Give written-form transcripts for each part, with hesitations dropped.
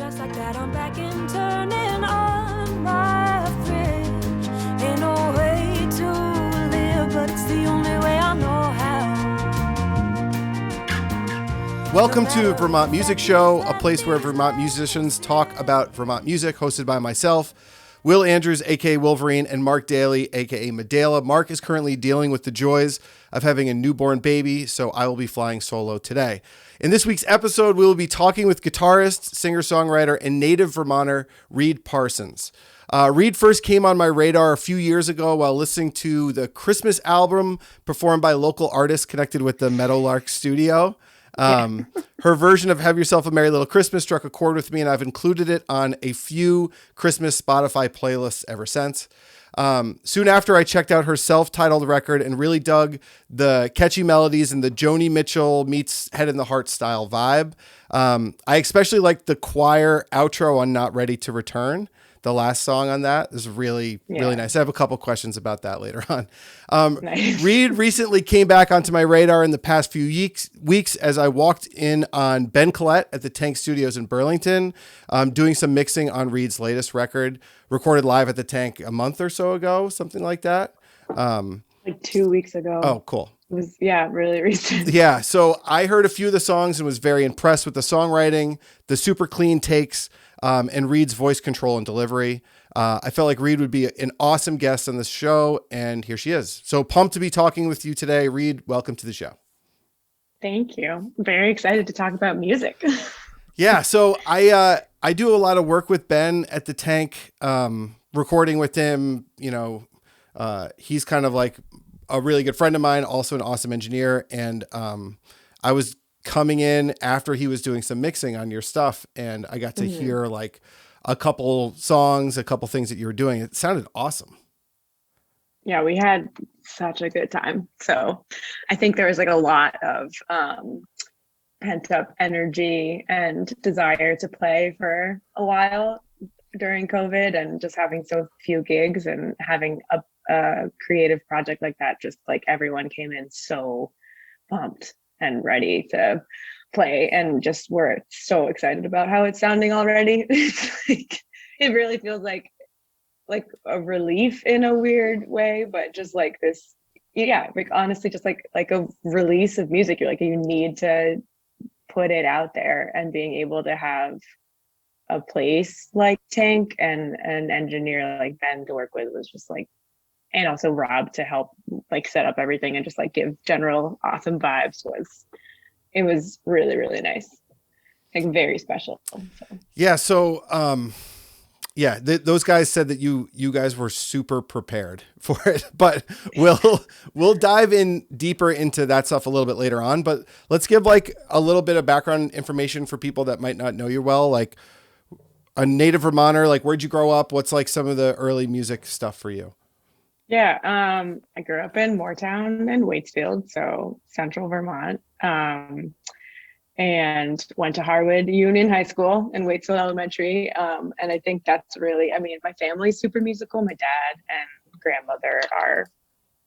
Just like that, I'm back and turning on my fridge. Ain't no way to live, but it's the only way I know how. Welcome to Vermont Music Show, a place where Vermont musicians talk about Vermont music, hosted by myself, Will Andrews, aka Wolverine, and Mark Daly, aka Medela. Mark is currently dealing with the joys of having a newborn baby, so I will be flying solo today. In this week's episode, we will be talking with guitarist, singer-songwriter, and native Vermonter Reid Parsons. Reid first came on my radar a few years ago while listening to the Christmas album performed by local artists connected with the Meadowlark Studio. Her version of Have Yourself a Merry Little Christmas struck a chord with me, and I've included it on a few Christmas Spotify playlists ever since. Soon after, I checked out her self-titled record and really dug the catchy melodies and the Joni Mitchell meets Head in the Heart style vibe. I especially liked the choir outro on Not Ready to Return. The last song on that is really nice. I have a couple questions about that later on. Nice. Reid recently came back onto my radar in the past few weeks as I walked in on Ben Collette at the Tank Studios in Burlington, doing some mixing on Reid's latest record, recorded live at the Tank a month or so ago, something like that. Like 2 weeks ago. Oh, cool. It was, really recent. Yeah, so I heard a few of the songs and was very impressed with the songwriting, the super clean takes, and Reid's voice control and delivery. I felt like Reid would be an awesome guest on this show, and here she is. So pumped to be talking with you today. Reid, welcome to the show. Thank you. I'm very excited to talk about music. Yeah, so I do a lot of work with Ben at the Tank, recording with him. You know, he's kind of like a really good friend of mine, also an awesome engineer, and I was coming in after he was doing some mixing on your stuff, and I got to hear like a couple songs, a couple things that you were doing. It sounded awesome. Yeah, we had such a good time. So I think there was like a lot of pent up energy and desire to play for a while during COVID, and just having so few gigs and having a creative project like that, just like everyone came in so pumped and ready to play, and just we're so excited about how it's sounding already. It's like, it really feels like a relief in a weird way, but just like this, like honestly, just like a release of music. You're like, you need to put it out there, and being able to have a place like Tank and an engineer like Ben to work with was just like, and also Rob to help like set up everything and just like give general awesome vibes, it was really, really nice. Like very special. So. Yeah. So, those guys said that you guys were super prepared for it, but we'll dive in deeper into that stuff a little bit later on, but let's give like a little bit of background information for people that might not know you well, like a native Vermonter, like where'd you grow up? What's like some of the early music stuff for you? Yeah, I grew up in Moortown and Waitsfield, so central Vermont, and went to Harwood Union High School and Waitsfield Elementary. And I think that's really, I mean, my family's super musical. My dad and grandmother are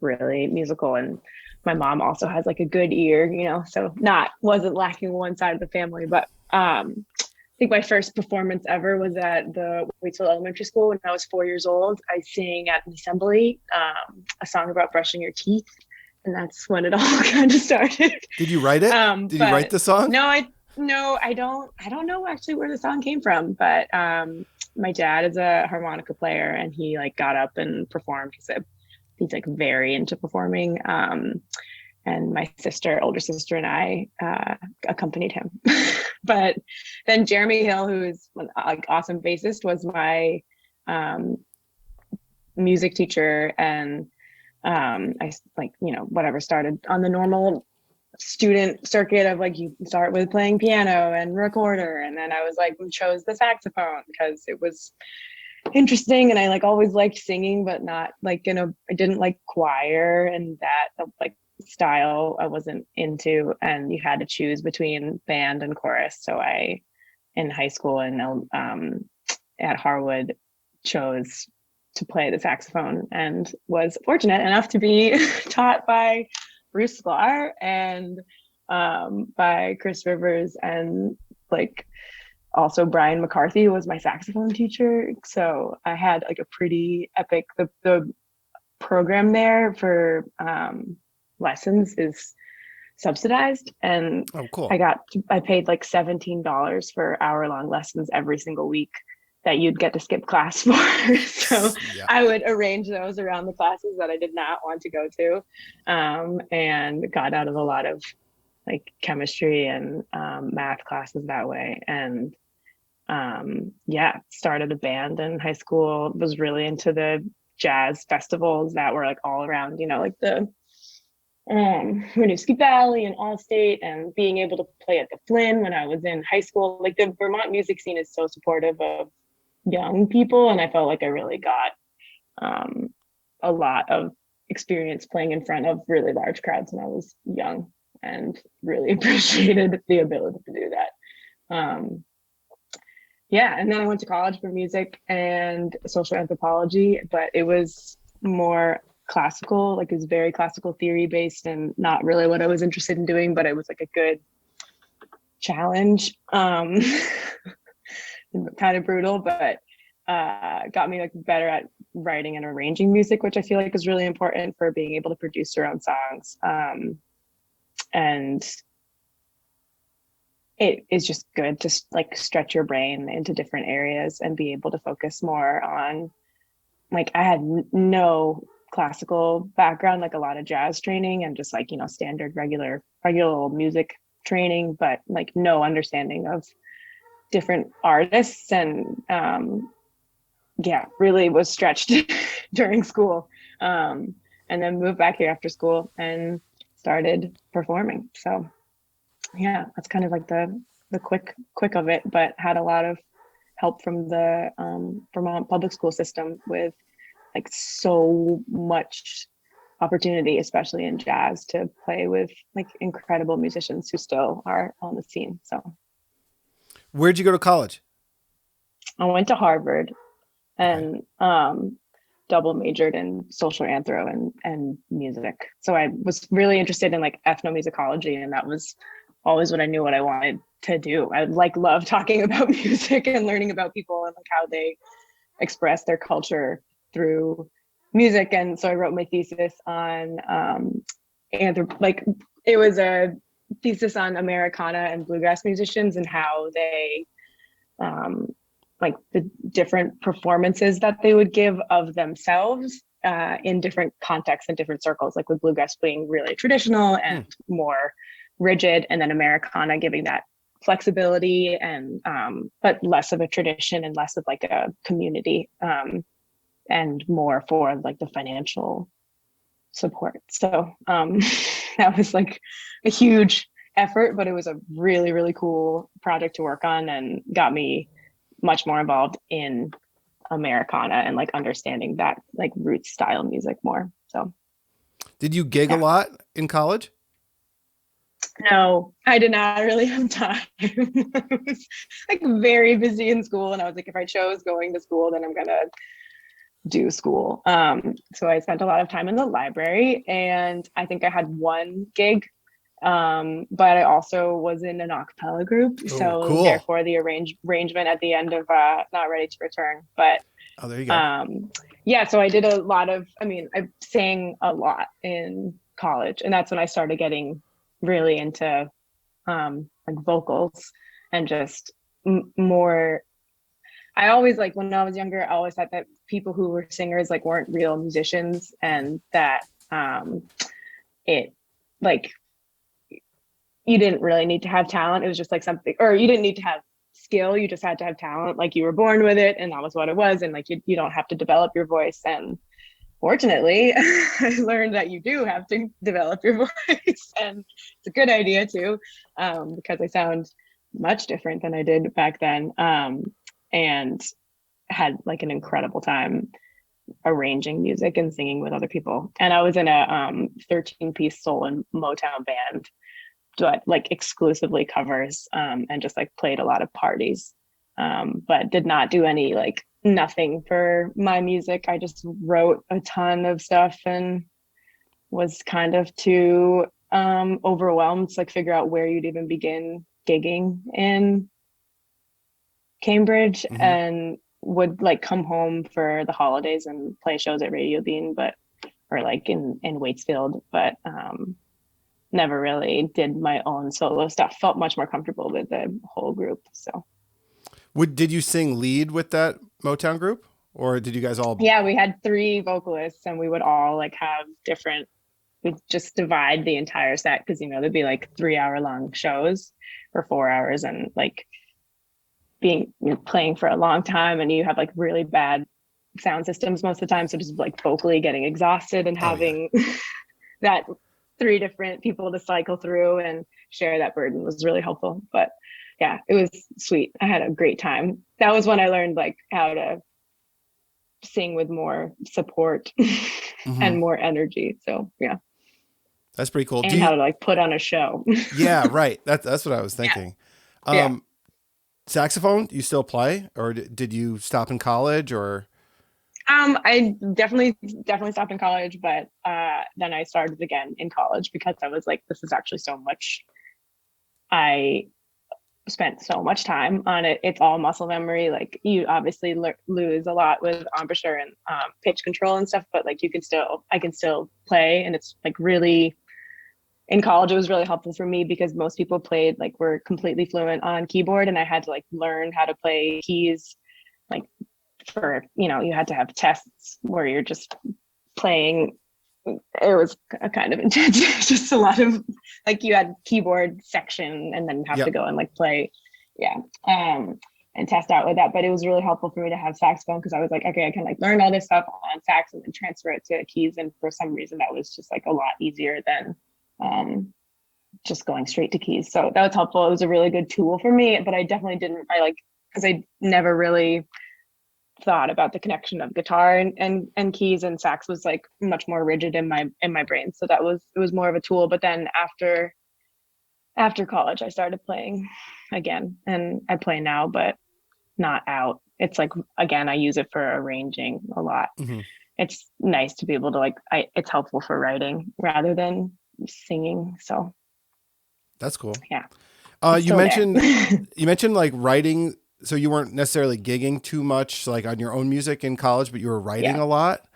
really musical, and my mom also has like a good ear, you know, so wasn't lacking one side of the family. But I think my first performance ever was at the Waitsfield Elementary School when I was 4 years old. I sang at an assembly, a song about brushing your teeth, and that's when it all kind of started. Did you write it? Did you write the song? No, I don't know actually where the song came from, but my dad is a harmonica player, and he like got up and performed. He's like very into performing. And my older sister, and I accompanied him. But then Jeremy Hill, who is an awesome bassist, was my music teacher, and I like, you know, whatever, started on the normal student circuit of like, you start with playing piano and recorder, and then I was like, chose the saxophone because it was interesting, and I like always liked singing, but not like I didn't like choir, and that like style I wasn't into, and you had to choose between band and chorus. So I, in high school and at Harwood, chose to play the saxophone, and was fortunate enough to be taught by Bruce Sklar and by Chris Rivers, and like also Brian McCarthy was my saxophone teacher. So I had like a pretty epic, the program there for lessons is subsidized, and Oh, cool. I paid like $17 for hour-long lessons every single week that you'd get to skip class for. So Yeah. I would arrange those around the classes that I did not want to go to, and got out of a lot of like chemistry and math classes that way. And yeah, started a band in high school, was really into the jazz festivals that were like all around, you know, like the Winooski Valley and Allstate, and being able to play at the Flynn when I was in high school. Like the Vermont music scene is so supportive of young people, and I felt like I really got a lot of experience playing in front of really large crowds when I was young, and really appreciated the ability to do that. Yeah, and then I went to college for music and social anthropology, but it was more classical, like it was very classical theory based and not really what I was interested in doing, but it was like a good challenge. Kind of brutal, but got me like better at writing and arranging music, which I feel like is really important for being able to produce your own songs. And it is just good to like stretch your brain into different areas and be able to focus more on, like I had no classical background, like a lot of jazz training and just like, you know, standard regular music training, but like no understanding of different artists. And yeah, really was stretched during school. And then moved back here after school and started performing. So yeah, that's kind of like the quick of it, but had a lot of help from the Vermont public school system with like so much opportunity, especially in jazz, to play with like incredible musicians who still are on the scene. So Where'd you go to college? I went to Harvard Okay. and double majored in social anthro and music. So I was really interested in like ethnomusicology, and that was always what I knew what I wanted to do. I like love talking about music and learning about people and like how they express their culture through music. And so I wrote my thesis on like it was a thesis on Americana and bluegrass musicians and how they like the different performances that they would give of themselves in different contexts and different circles, like with bluegrass being really traditional and more rigid, and then Americana giving that flexibility and but less of a tradition and less of like a community, and more for like the financial support. So that was like a huge effort, but it was a really, really cool project to work on and got me much more involved in Americana and like understanding that like roots style music more. So Did you gig a yeah. lot in college? No, I did not really have time. I was like very busy in school, and I was like, if I chose going to school, then I'm gonna do school. So I spent a lot of time in the library, and I think I had one gig, but I also was in an a cappella group, Oh, so cool. therefore the arrangement at the end of Not Ready to Return. But Oh, there you go. yeah, so I did a lot of, I mean, I sang a lot in college, and that's when I started getting really into like vocals and just more. I always like when I was younger, I always thought that people who were singers like weren't real musicians, and that it like you didn't really need to have talent. It was just like something, or you didn't need to have skill. You just had to have talent. Like you were born with it, and that was what it was. And like you don't have to develop your voice. And fortunately, I learned that you do have to develop your voice, and it's a good idea too, because I sound much different than I did back then, and had like an incredible time arranging music and singing with other people. And I was in a 13-piece soul and Motown band, but like exclusively covers, and just like played a lot of parties, but did not do any like nothing for my music. I just wrote a ton of stuff and was kind of too overwhelmed to like figure out where you'd even begin gigging in Cambridge, Mm-hmm. and would like come home for the holidays and play shows at Radio Bean, but or like in Waitsfield, but never really did my own solo stuff. Felt much more comfortable with the whole group. So Did you sing lead with that Motown group, or did you guys all? yeah, we had three vocalists, and we would all like have different. We'd just divide the entire set because there'd be like 3 hour long shows for 4 hours, and like you're playing for a long time, and you have like really bad sound systems most of the time. So just like vocally getting exhausted and Oh, yeah. having that three different people to cycle through and share that burden was really helpful. But yeah, it was sweet. I had a great time. That was when I learned like how to sing with more support Mm-hmm. and more energy. So yeah. That's pretty cool. And how to like put on a show. Yeah, right. That's what I was thinking. Yeah. Saxophone, you still play, or did you stop in college, or? I definitely stopped in college, but then I started again in college because I was like, this is actually so much. I spent so much time on it. It's all muscle memory. Like you obviously lose a lot with embouchure and pitch control and stuff, but like I can still play, and it's like really. In college, it was really helpful for me because most people were completely fluent on keyboard, and I had to like learn how to play keys like for you had to have tests where you're just playing. It was a kind of intense. Just a lot of like you had keyboard section and then have to go and like play and test out with that. But it was really helpful for me to have saxophone because I was like, okay, I can like learn all this stuff on sax and then transfer it to keys, and for some reason that was just like a lot easier than just going straight to keys. So that was helpful. It was a really good tool for me, but I definitely because I never really thought about the connection of guitar and keys, and sax was like much more rigid in my brain. So it was more of a tool. But then after college, I started playing again, and I play now, but not out. It's like, again, I use it for arranging a lot. Mm-hmm. It's nice to be able to it's helpful for writing rather than singing. So That's cool. yeah. You mentioned like writing. So you weren't necessarily gigging too much like on your own music in college, but you were writing a lot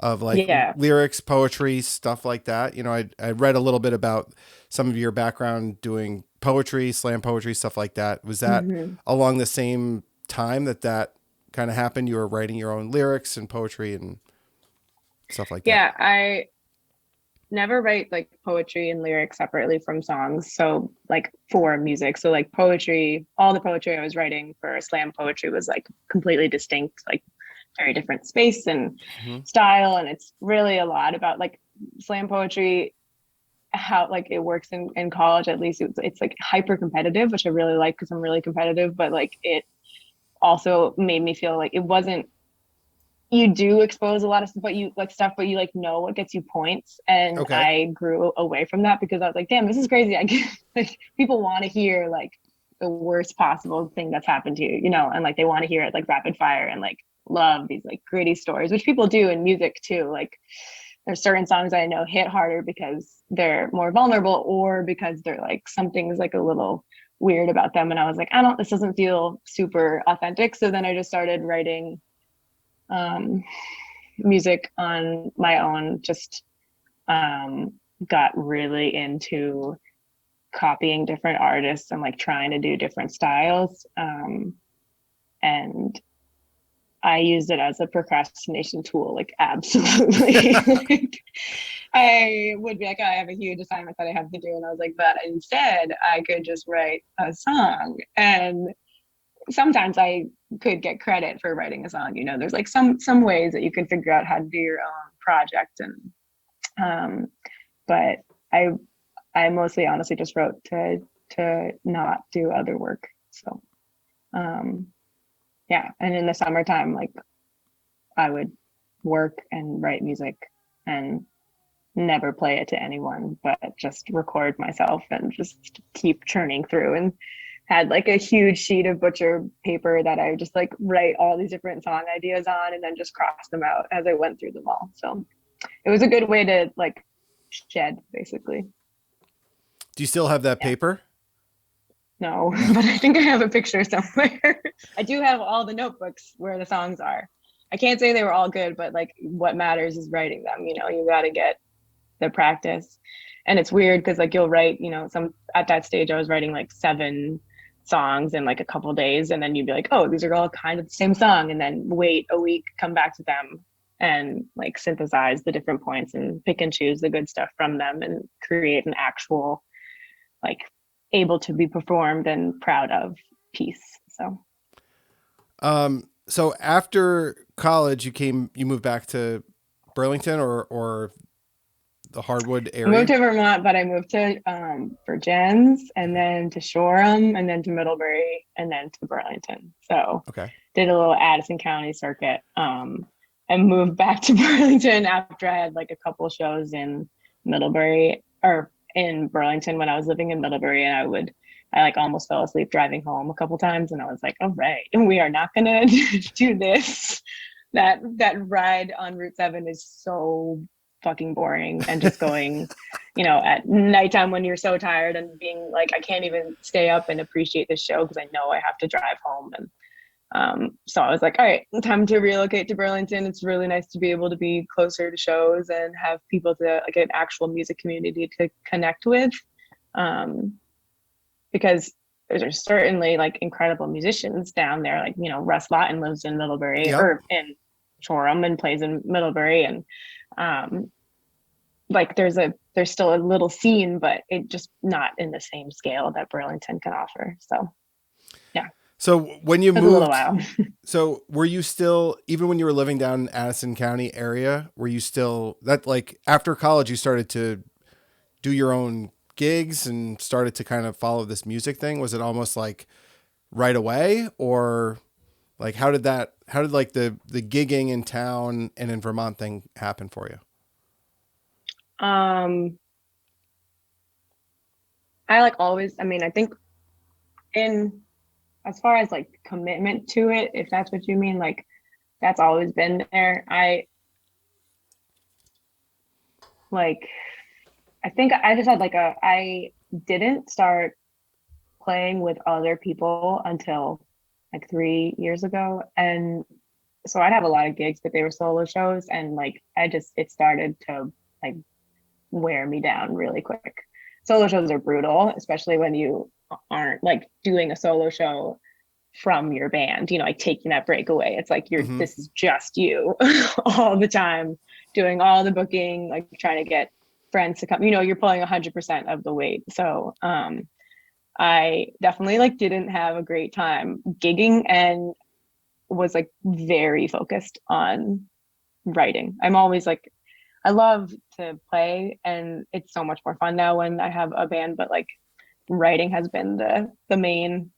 of like lyrics, poetry, stuff like that. I read a little bit about some of your background doing poetry, slam poetry, stuff like that. Was that along the same time that kind of happened? You were writing your own lyrics and poetry and stuff like that. Yeah, I never write like poetry and lyrics separately from songs. So like for music. So like poetry, all the poetry I was writing for slam poetry was like completely distinct, like very different space and style. And it's really a lot about like slam poetry, how like it works in college. At least it's like hyper competitive, which I really like because I'm really competitive, but like it also made me feel like it wasn't, you do expose a lot of stuff, but you like know what gets you points. And I grew away from that because I was like, damn, this is crazy. I get like people want to hear like the worst possible thing that's happened to you, and like they want to hear it like rapid fire and like love these like gritty stories, which people do in music too. Like there's certain songs I know hit harder because they're more vulnerable or because they're like something's like a little weird about them. And I was like, this doesn't feel super authentic. So then I just started writing music on my own, just got really into copying different artists and like trying to do different styles. And I used it as a procrastination tool, like absolutely. Like, I would be like, I have a huge assignment that I have to do. And I was like, but instead I could just write a song. And sometimes I could get credit for writing a song. There's like some ways that you can figure out how to do your own project. And but I mostly honestly just wrote to not do other work. So yeah. And in the summertime, like I would work and write music and never play it to anyone, but just record myself and just keep churning through, and had like a huge sheet of butcher paper that I just like write all these different song ideas on and then just cross them out as I went through them all. So it was a good way to like shed, basically. Do you still have that paper? No, but I think I have a picture somewhere. I do have all the notebooks where the songs are. I can't say they were all good, but like what matters is writing them. You know, you got to get the practice. And it's weird because like you'll write, you know, some at that stage I was writing like 7 songs in like a couple days, and then you'd be like, oh, these are all kind of the same song, and then wait a week, come back to them and like synthesize the different points and pick and choose the good stuff from them and create an actual like able to be performed and proud of piece. So after college, you moved back to Burlington or the Hardwood I area? moved to Vermont, but I moved to Virgins, and then to Shoreham, and then to Middlebury, and then to Burlington. So Okay. did a little Addison County circuit, and moved back to Burlington after I had like a couple shows in Middlebury or in Burlington when I was living in Middlebury, and I like almost fell asleep driving home a couple times, and I was like, all right, we are not gonna do this. That ride on Route 7 is so fucking boring, and just going, you know, at nighttime when you're so tired and being like, I can't even stay up and appreciate this show because I know I have to drive home. And so I was like, all right, time to relocate to Burlington. It's really nice to be able to be closer to shows and have people to like an actual music community to connect with, because there's certainly like incredible musicians down there. Like, you know, Russ Lawton lives in Middlebury, Yep. or in Shoreham, and plays in Middlebury, and like there's still a little scene, but it just not in the same scale that Burlington can offer. So yeah. So when you It was a little moved, while. so were you still, even when you were living down in Addison County area, were you still that like after college you started to do your own gigs and started to kind of follow this music thing? Was it almost like right away, or like how did like the gigging in town and in Vermont thing happen for you? I like always, I mean, I think in as far as like commitment to it, if that's what you mean, like that's always been there. I think I just had like I didn't start playing with other people until like 3 years ago. And so I'd have a lot of gigs, but they were solo shows. And like, it started to like wear me down really quick. Solo shows are brutal, especially when you aren't like doing a solo show from your band, you know, like taking that break away. It's like this is just you all the time, doing all the booking, like trying to get friends to come, you know, you're pulling 100% of the weight. So I definitely like didn't have a great time gigging, and was like very focused on writing. I'm always like, I love to play, and it's so much more fun now when I have a band, but like writing has been the main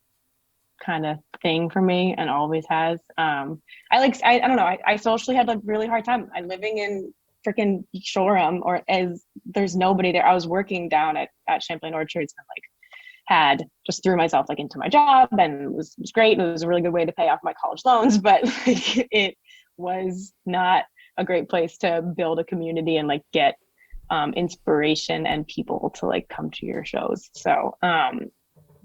kind of thing for me, and always has. I don't know, I socially had a really hard time. I'm living in freaking Shoreham, or as there's nobody there. I was working down at Champlain Orchards, and like had just threw myself like into my job, and it was great. And it was a really good way to pay off my college loans, but like it was not a great place to build a community and like get inspiration and people to like come to your shows. So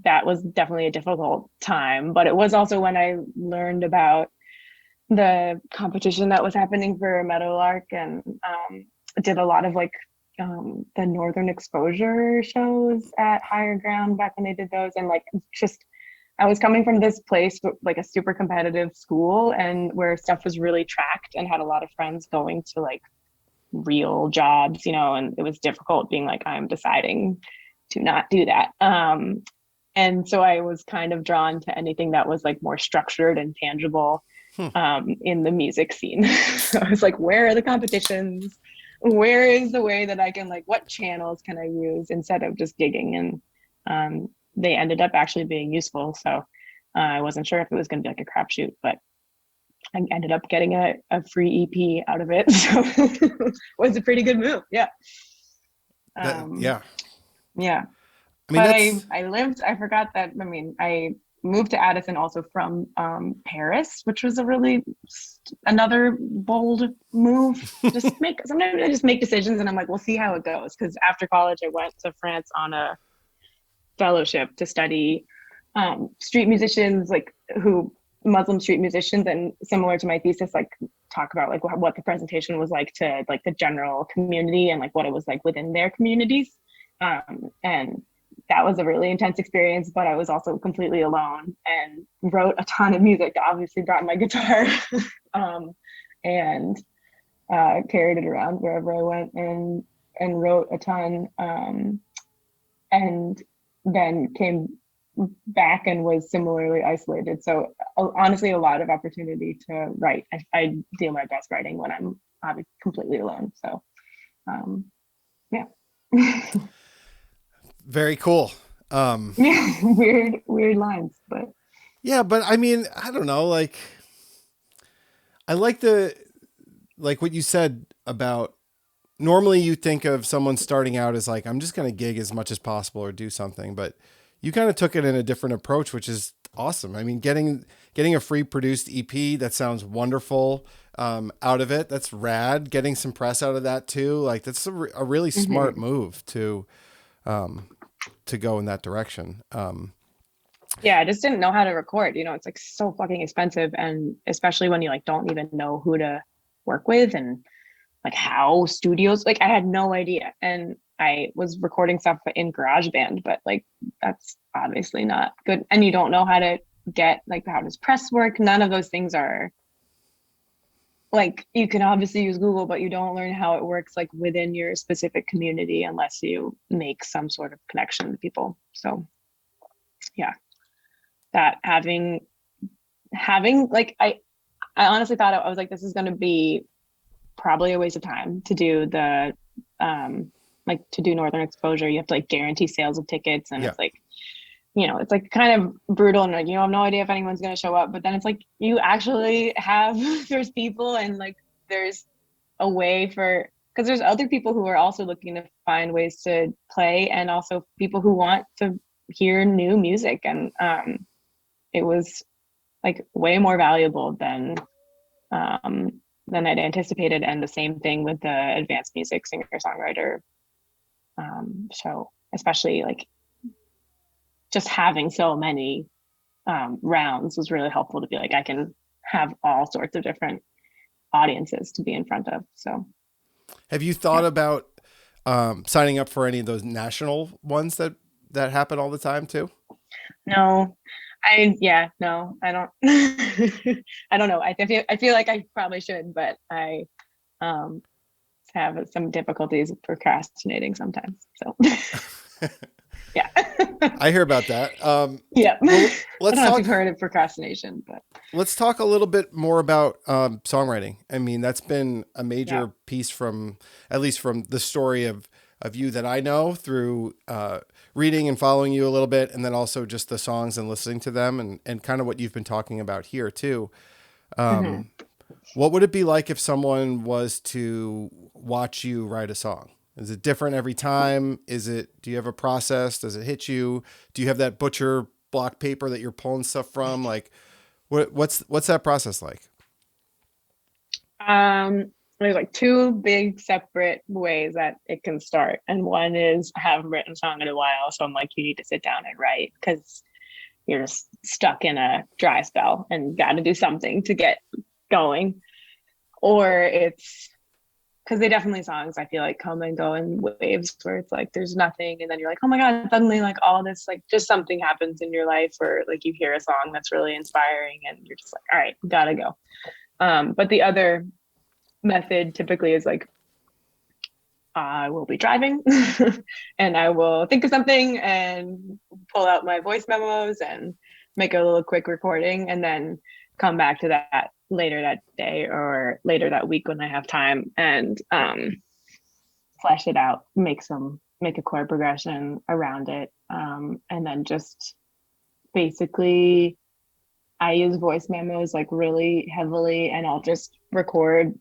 that was definitely a difficult time, but it was also when I learned about the competition that was happening for Meadowlark, and did a lot of like the Northern Exposure shows at Higher Ground back when they did those. And like just I was coming from this place, like a super competitive school, and where stuff was really tracked, and had a lot of friends going to like real jobs, you know, and it was difficult being like, I'm deciding to not do that. And so I was kind of drawn to anything that was like more structured and tangible in the music scene. So I was like, where are the competitions? Where is the way that I can like, what channels can I use instead of just gigging? And they ended up actually being useful. So I wasn't sure if it was going to be like a crapshoot, but I ended up getting a free EP out of it. So it was a pretty good move. Yeah. Yeah. Yeah. I mean, But I forgot that, I mean, I moved to Addison also from Paris, which was another bold move. Sometimes I just make decisions and I'm like, we'll see how it goes. Because after college, I went to France on a fellowship to study street musicians, like who Muslim street musicians, and similar to my thesis, like talk about like what the presentation was like to like the general community and like what it was like within their communities. And that was a really intense experience, but I was also completely alone and wrote a ton of music. Obviously brought my guitar and carried it around wherever I went and wrote a ton. And then came back and was similarly isolated. So honestly, a lot of opportunity to write. I do my best writing when I'm completely alone. So yeah. Very cool. Yeah, weird lines, but yeah, but I mean, I don't know, like I like what you said about normally you think of someone starting out as like, I'm just going to gig as much as possible or do something, but you kind of took it in a different approach, which is awesome. I mean, getting a free produced EP that sounds wonderful out of it. That's rad. Getting some press out of that too. Like that's a really smart move to go in that direction. Yeah, I just didn't know how to record. You know, it's like so fucking expensive, and especially when you like don't even know who to work with and like how studios. Like I had no idea, and I was recording stuff in GarageBand, but like that's obviously not good. And you don't know how to get like how does press work? None of those things are like you can obviously use Google, but you don't learn how it works like within your specific community unless you make some sort of connection with people. So yeah, that having like I honestly thought I was like, this is going to be probably a waste of time to do the like to do Northern Exposure. You have to like guarantee sales of tickets, and it's like, you know, it's like kind of brutal, and like you have no idea if anyone's going to show up, but then it's like you actually have there's people, and like there's a way for, because there's other people who are also looking to find ways to play, and also people who want to hear new music, and it was like way more valuable than I'd anticipated. And the same thing with the advanced music singer-songwriter show, especially like just having so many rounds was really helpful to be like, I can have all sorts of different audiences to be in front of. So have you thought about signing up for any of those national ones that happen all the time too? No, I don't. I don't know. I feel like I probably should, but I have some difficulties procrastinating sometimes. So yeah. I hear about that. Yeah. Well, let's I don't know talk. if you've heard of procrastination, but Let's talk a little bit more about songwriting. I mean, that's been a major piece from, at least from the story of you that I know through reading and following you a little bit, and then also just the songs and listening to them, and kind of what you've been talking about here too. What would it be like if someone was to watch you write a song? Is it different every time? Do you have a process? Does it hit you? Do you have that butcher block paper that you're pulling stuff from? Like, what's that process like? There's like two big separate ways that it can start. And one is I haven't written a song in a while. So I'm like, you need to sit down and write because you're just stuck in a dry spell and got to do something to get going. Or it's because they definitely songs I feel like come and go in waves where it's like there's nothing, and then you're like, oh my god, suddenly like all this, like just something happens in your life where like you hear a song that's really inspiring and you're just like, all right, gotta go. But the other method typically is like I will be driving and I will think of something and pull out my voice memos and make a little quick recording, and then come back to that later that day or later that week when I have time and flesh it out, make a chord progression around it, and then just basically I use voice memos like really heavily, and I'll just record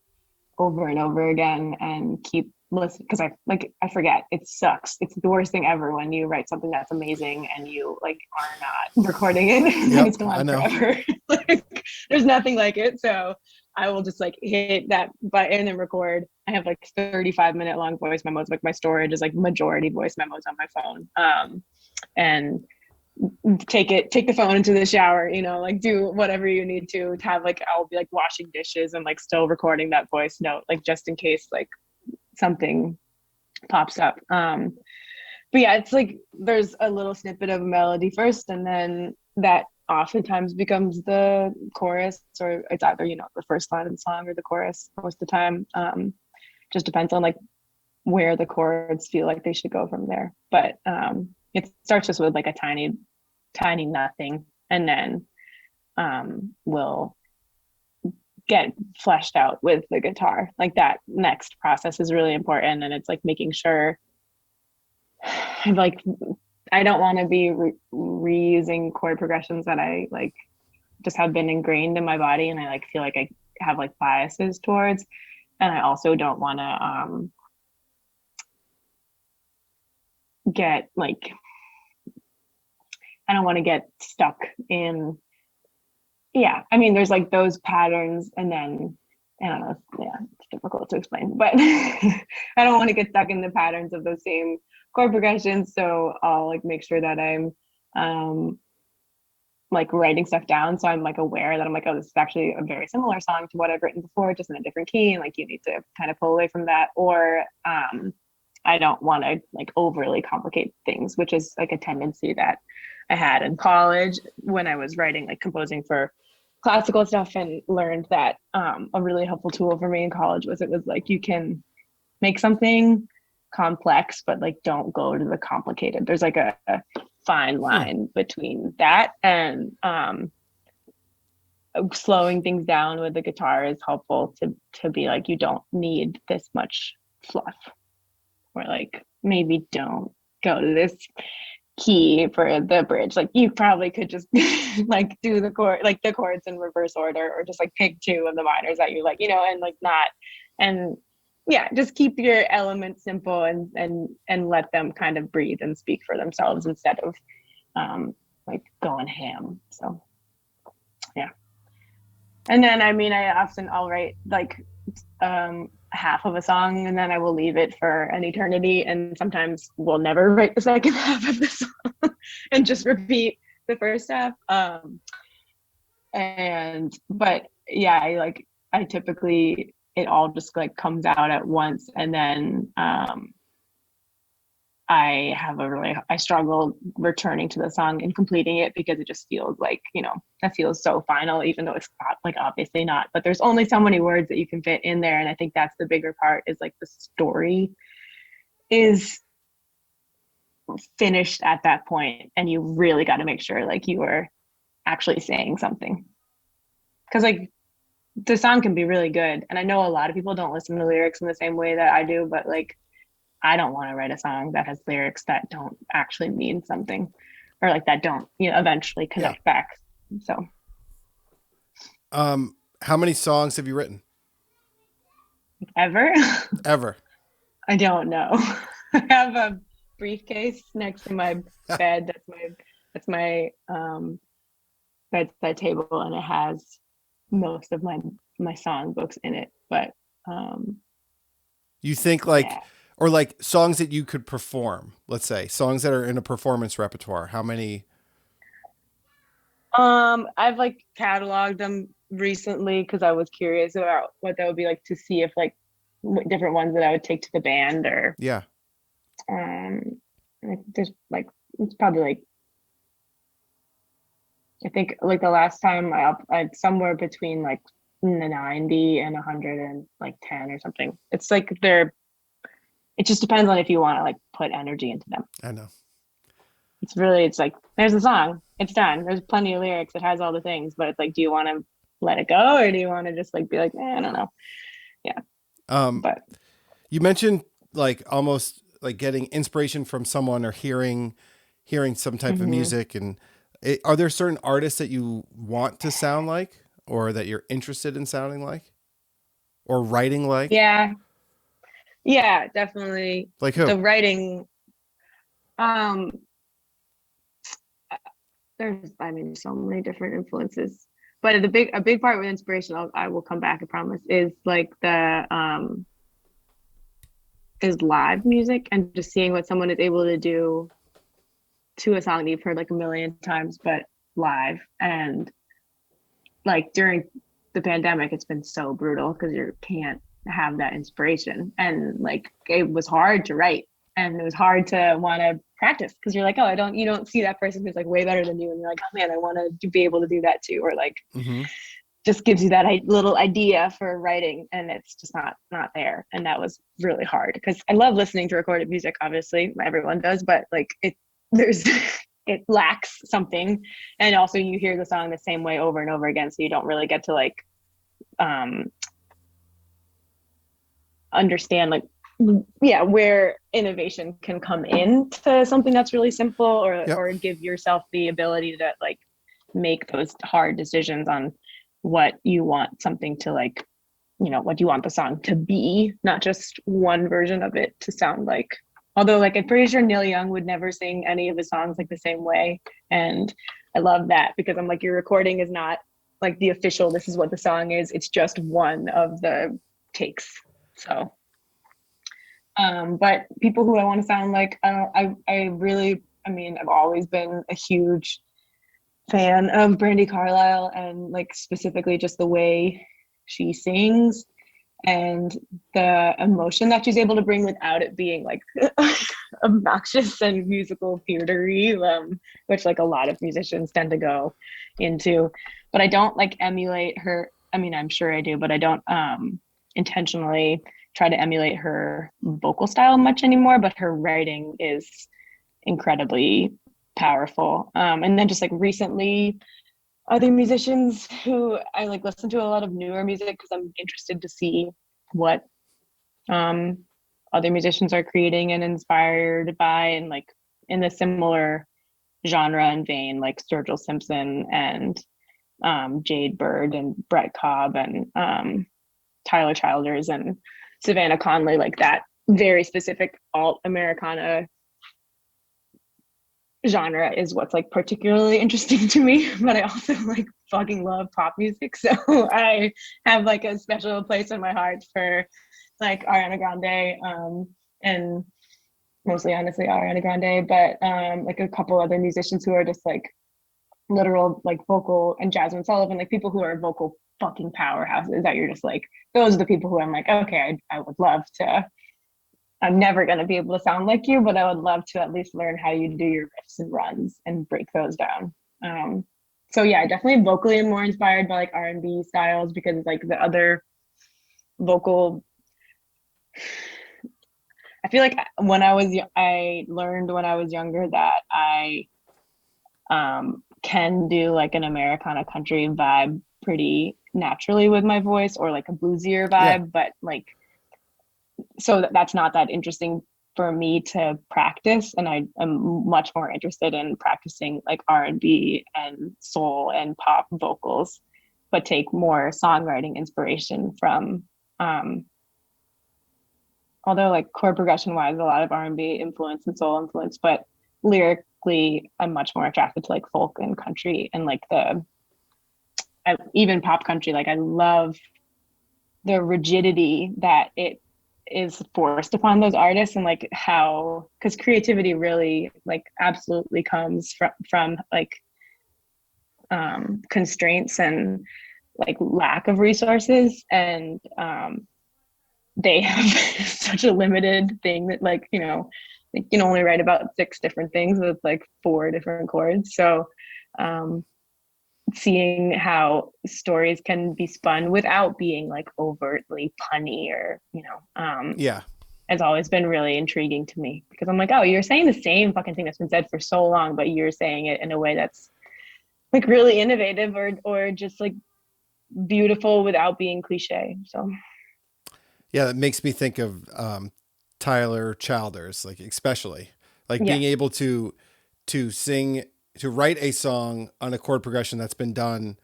over and over again and keep listening because I forget. It sucks. It's the worst thing ever when you write something that's amazing and you like are not recording it. Yep, It's gone I know. forever. Like, there's nothing like it. So I will just like hit that button and record. I have like 35-minute long voice memos. Like my storage is like majority voice memos on my phone. And take the phone into the shower, like do whatever you need to have, like, I'll be like washing dishes and like still recording that voice note, like just in case like something pops up. But yeah, it's like there's a little snippet of a melody first, and then that oftentimes becomes the chorus, or it's either, the first line of the song or the chorus most of the time. Just depends on like where the chords feel like they should go from there. But it starts just with like a tiny nothing, and then will get fleshed out with the guitar. Like that next process is really important, and it's like making sure like I don't want to be reusing chord progressions that I like just have been ingrained in my body, and I like feel like I have like biases towards. And I also don't want to get like, I don't want to get stuck in, yeah, I mean, there's like those patterns, and then I don't know, yeah, it's difficult to explain, but I don't want to get stuck in the patterns of those same chord progressions. So I'll like make sure that I'm like writing stuff down, so I'm like aware that I'm like, oh, this is actually a very similar song to what I've written before, just in a different key, and like you need to kind of pull away from that. Or I don't want to like overly complicate things, which is like a tendency that I had in college when I was writing, like composing for classical stuff, and learned that a really helpful tool for me in college was, it was like, you can make something complex, but like don't go to the complicated. There's like a fine line between that, and slowing things down with the guitar is helpful to be like, you don't need this much fluff, or like maybe don't go to this key for the bridge. Like you probably could just like do the chord, like the chords in reverse order, or just like pick two of the minors that you like, and like not, and yeah, just keep your elements simple, and let them kind of breathe and speak for themselves instead of like going ham. So yeah. And then I mean, I'll write like half of a song, and then I will leave it for an eternity, and sometimes we'll never write the second half of the song and just repeat the first half. But yeah, I typically, it all just like comes out at once, and then I struggle returning to the song and completing it, because it just feels like, that feels so final, even though it's not, like obviously not, but there's only so many words that you can fit in there. And I think that's the bigger part, is like the story is finished at that point, and you really got to make sure like you are actually saying something, because like the song can be really good, and I know a lot of people don't listen to lyrics in the same way that I do, but like I don't want to write a song that has lyrics that don't actually mean something, or like that don't, eventually connect back. So how many songs have you written? Ever? I don't know. I have a briefcase next to my bed. That's my bedside table, and it has most of my songbooks in it. But you think like, yeah. Or like songs that you could perform, let's say songs that are in a performance repertoire. How many? I've like cataloged them recently, because I was curious about what that would be like, to see if like different ones that I would take to the band, or yeah. There's like, it's probably like, I think like the last time I somewhere between like 90 and 110 or something. It's like it just depends on if you want to like put energy into them. I know. It's like, there's a song, it's done. There's plenty of lyrics. It has all the things, but it's like, do you want to let it go, or do you want to just like be like, I don't know. Yeah. But you mentioned like almost like getting inspiration from someone, or hearing some type of music. And are there certain artists that you want to sound like, or that you're interested in sounding like, or writing like? Yeah, definitely. Like who? The writing, there's, I mean, so many different influences, but a big part with inspiration, I will come back, I promise, is like is live music, and just seeing what someone is able to do to a song that you've heard like a million times, but live. And like during the pandemic, it's been so brutal because you can't have that inspiration. And like it was hard to write, and it was hard to want to practice because you're like, oh, you don't see that person who's like way better than you, and you're like, oh man, I want to be able to do that too, or like just gives you that little idea for writing, and it's just not there. And that was really hard because I love listening to recorded music, obviously everyone does, but like there's it lacks something. And also you hear the song the same way over and over again, so you don't really get to like understand like where innovation can come into something that's really simple, or give yourself the ability to like make those hard decisions on what you want something to like, what you want the song to be, not just one version of it to sound like. Although like I'm pretty sure Neil Young would never sing any of his songs like the same way, and I love that because I'm like, your recording is not like the official this is what the song is, it's just one of the takes. So but people who I want to sound like, I mean, I've always been a huge fan of Brandi Carlile, and like specifically just the way she sings and the emotion that she's able to bring without it being like obnoxious and musical theatery, which like a lot of musicians tend to go into. But I don't like emulate her. I mean, I'm sure I do, but I don't intentionally try to emulate her vocal style much anymore. But her writing is incredibly powerful. And then just like recently, other musicians who I like listen to a lot of newer music because I'm interested to see what other musicians are creating and inspired by, and like in the similar genre and vein, like Sturgill Simpson and Jade Bird and Brett Cobb and Tyler Childers and Savannah Conley, like that very specific alt Americana genre is what's like particularly interesting to me. But I also like fucking love pop music, so I have like a special place in my heart for like Ariana Grande, and mostly honestly Ariana Grande, but like a couple other musicians who are just like literal like vocal, and Jasmine Sullivan, like people who are vocal fucking powerhouses that you're just like, those are the people who I'm like, okay, I would love to. I'm never going to be able to sound like you, but I would love to at least learn how you do your riffs and runs and break those down. So yeah, I definitely vocally am more inspired by like R&B styles, because like the other vocal, I feel like I learned when I was younger that I can do like an Americana country vibe pretty naturally with my voice, or like a bluesier vibe, but like, so that's not that interesting for me to practice. And I am much more interested in practicing like R&B and soul and pop vocals, but take more songwriting inspiration from, although like chord progression wise, a lot of R&B influence and soul influence, but lyrically, I'm much more attracted to like folk and country and like even pop country. Like I love the rigidity that it is forced upon those artists, and like how, because creativity really like absolutely comes from like constraints and like lack of resources, and they have such a limited thing that like you can only write about 6 different things with like 4 different chords. So seeing how stories can be spun without being like overtly punny or has always been really intriguing to me, because I'm like, oh, you're saying the same fucking thing that's been said for so long, but you're saying it in a way that's like really innovative or just like beautiful without being cliche. So yeah, that makes me think of Tyler Childers, like especially like being able to sing, to write a song on a chord progression that's been done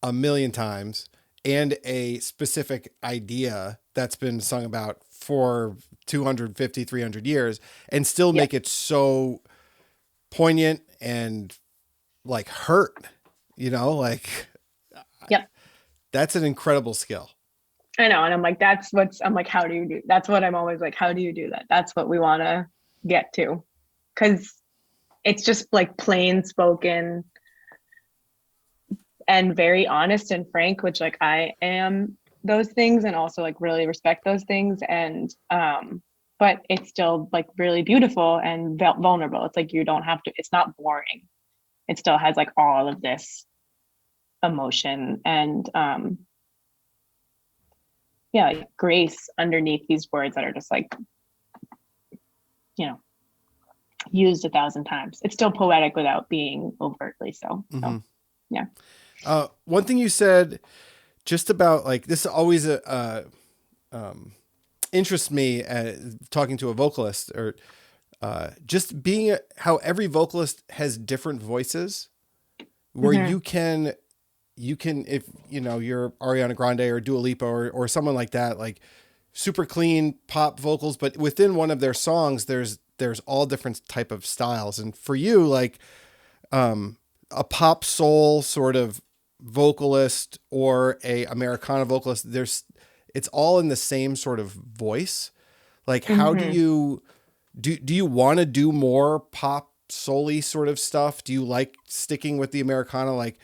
a million times, and a specific idea that's been sung about for 250, 300 years, and still make it so poignant and like hurt, like, that's an incredible skill. I know. And I'm like, I'm like, how do you do? That's what I'm always like, how do you do that? That's what we want to get to. 'Cause it's just like plain spoken and very honest and frank, which like I am those things and also like really respect those things. And but it's still like really beautiful and vulnerable. It's like you don't have to, it's not boring. It still has like all of this emotion and yeah, like grace underneath these words that are just like, you know, used 1,000 times. It's still poetic without being overtly so. Mm-hmm. So yeah. One thing you said just about like this always interests me talking to a vocalist or just being how every vocalist has different voices where Mm-hmm. you can if you know you're Ariana Grande or Dua Lipa or someone like that, like super clean pop vocals, but within one of their songs there's all different type of styles. And for you, like a pop soul sort of vocalist or a Americana vocalist, it's all in the same sort of voice. Like how do Mm-hmm. you do you want to do more pop soul-y sort of stuff? Do you like sticking with the Americana? Like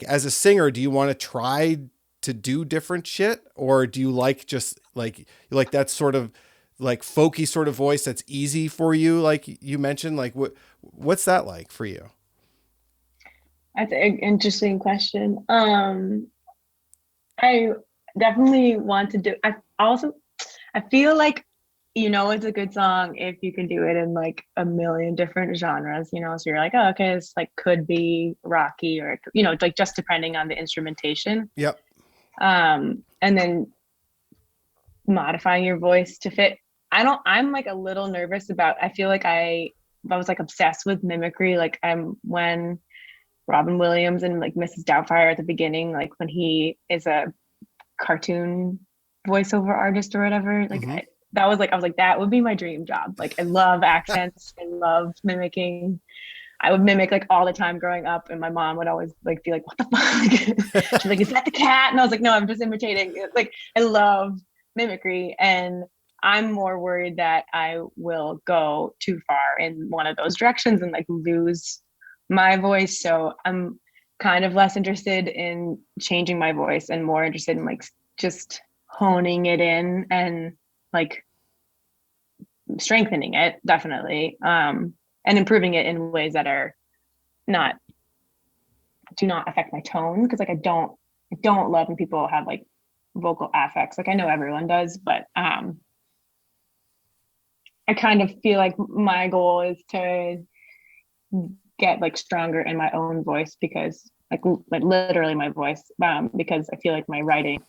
as a singer, do you want to try to do different shit, or do you like just like you like that sort of like folky sort of voice that's easy for you, like you mentioned? Like what's that like for you? That's an interesting question. I definitely want to do, I feel like, you know, it's a good song if you can do it in like a million different genres, you know, so you're like, oh, okay, this like could be rocky or, you know, like just depending on the instrumentation. Yep. And then modifying your voice to fit. I'm like a little nervous about, I feel like I was like obsessed with mimicry. Like when Robin Williams and like Mrs. Doubtfire at the beginning, like when he is a cartoon voiceover artist or whatever, like Mm-hmm. that was like, I was like, that would be my dream job. Like I love accents. I love mimicking. I would mimic like all the time growing up, and my mom would always like be like, "What the fuck?" She's like, "Is that the cat?" And I was like, "No, I'm just imitating." Like I love mimicry, and I'm more worried that I will go too far in one of those directions and like lose my voice. So I'm kind of less interested in changing my voice and more interested in like just honing it in and like strengthening it, definitely, and improving it in ways that are not do not affect my tone, because like I don't love when people have like vocal affects. Like I know everyone does, but I kind of feel like my goal is to get like stronger in my own voice, because like literally my voice, because I feel like my writing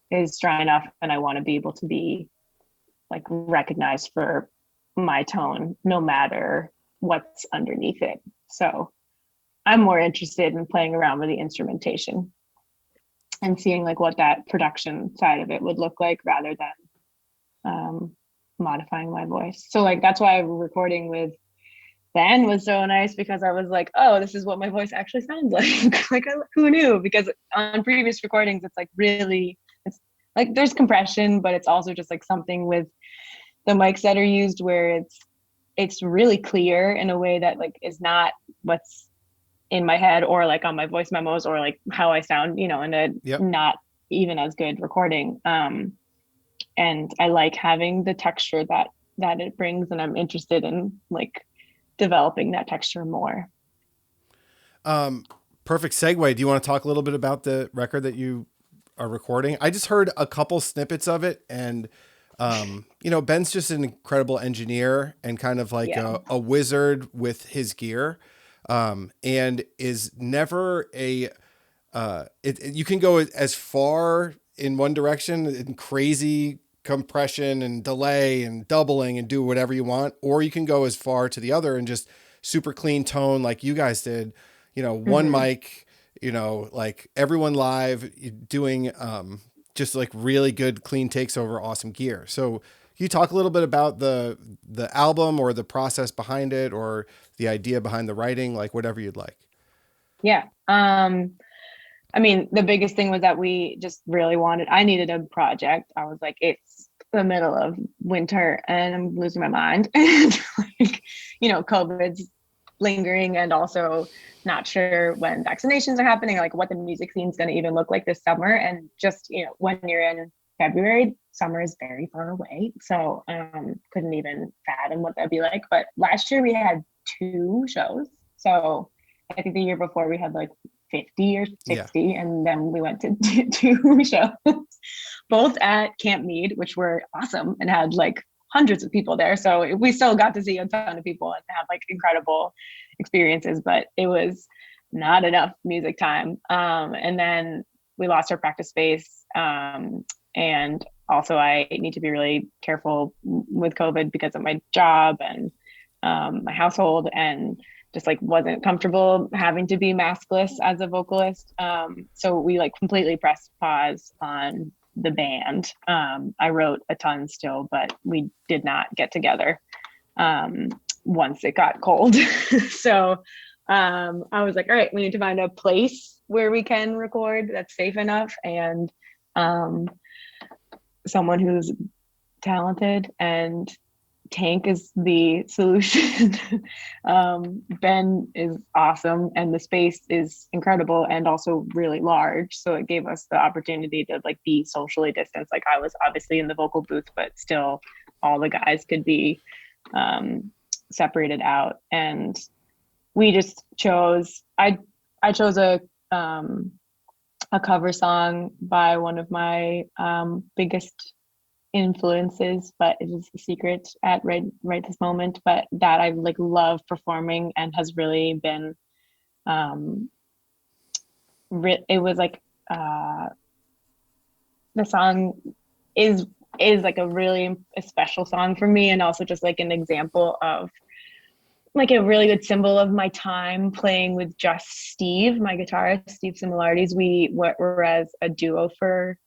is strong enough and I want to be able to be like recognized for my tone no matter what's underneath it. So I'm more interested in playing around with the instrumentation and seeing like what that production side of it would look like rather than modifying my voice. So like that's why recording with Ben was so nice, because I was like, oh, this is what my voice actually sounds like. Like who knew? Because on previous recordings, it's like really, it's like there's compression, but it's also just like something with the mics that are used where it's really clear in a way that like is not what's in my head or like on my voice memos or like how I sound, you know, in a Yep. not even as good recording. And I like having the texture that it brings, and I'm interested in like developing that texture more. Perfect segue. Do you want to talk a little bit about the record that you are recording? I just heard a couple snippets of it, and you know, Ben's just an incredible engineer and kind of like Yeah. a wizard with his gear, and is never you can go as far in one direction in crazy compression and delay and doubling and do whatever you want, or you can go as far to the other and just super clean tone like you guys did, you know, one mic, you know, like everyone live doing just like really good clean takes over awesome gear. So can you talk a little bit about the album or the process behind it or the idea behind the writing, like whatever you'd like? Yeah. I mean, the biggest thing was that we just really I needed a project. I was like, it's the middle of winter and I'm losing my mind. And like, you know, COVID's lingering, and also not sure when vaccinations are happening, or like what the music scene is going to even look like this summer. And just, you know, when you're in February, summer is very far away. So couldn't even fathom what that'd be like. But last year we had 2 shows. So I think the year before we had like 50 or 60, yeah. And then we went to 2 shows, both at Camp Mead, which were awesome and had like hundreds of people there. So we still got to see a ton of people and have like incredible experiences, but it was not enough music time. And then we lost our practice space. And also I need to be really careful with COVID because of my job and my household, and just like wasn't comfortable having to be maskless as a vocalist. So we like completely pressed pause on the band. I wrote a ton still, but we did not get together once it got cold. So I was like, all right, we need to find a place where we can record that's safe enough, and someone who's talented, and Tank is the solution. Ben is awesome, and the space is incredible and also really large. So it gave us the opportunity to like be socially distanced. Like I was obviously in the vocal booth, but still all the guys could be separated out. And we just chose, I chose a cover song by one of my biggest influences, but it is a secret at right this moment, but that I like love performing and has really been it was like the song is like a really special song for me, and also just like an example of like a really good symbol of my time playing with just Steve, my guitarist, Steve Similarities. We were as a duo for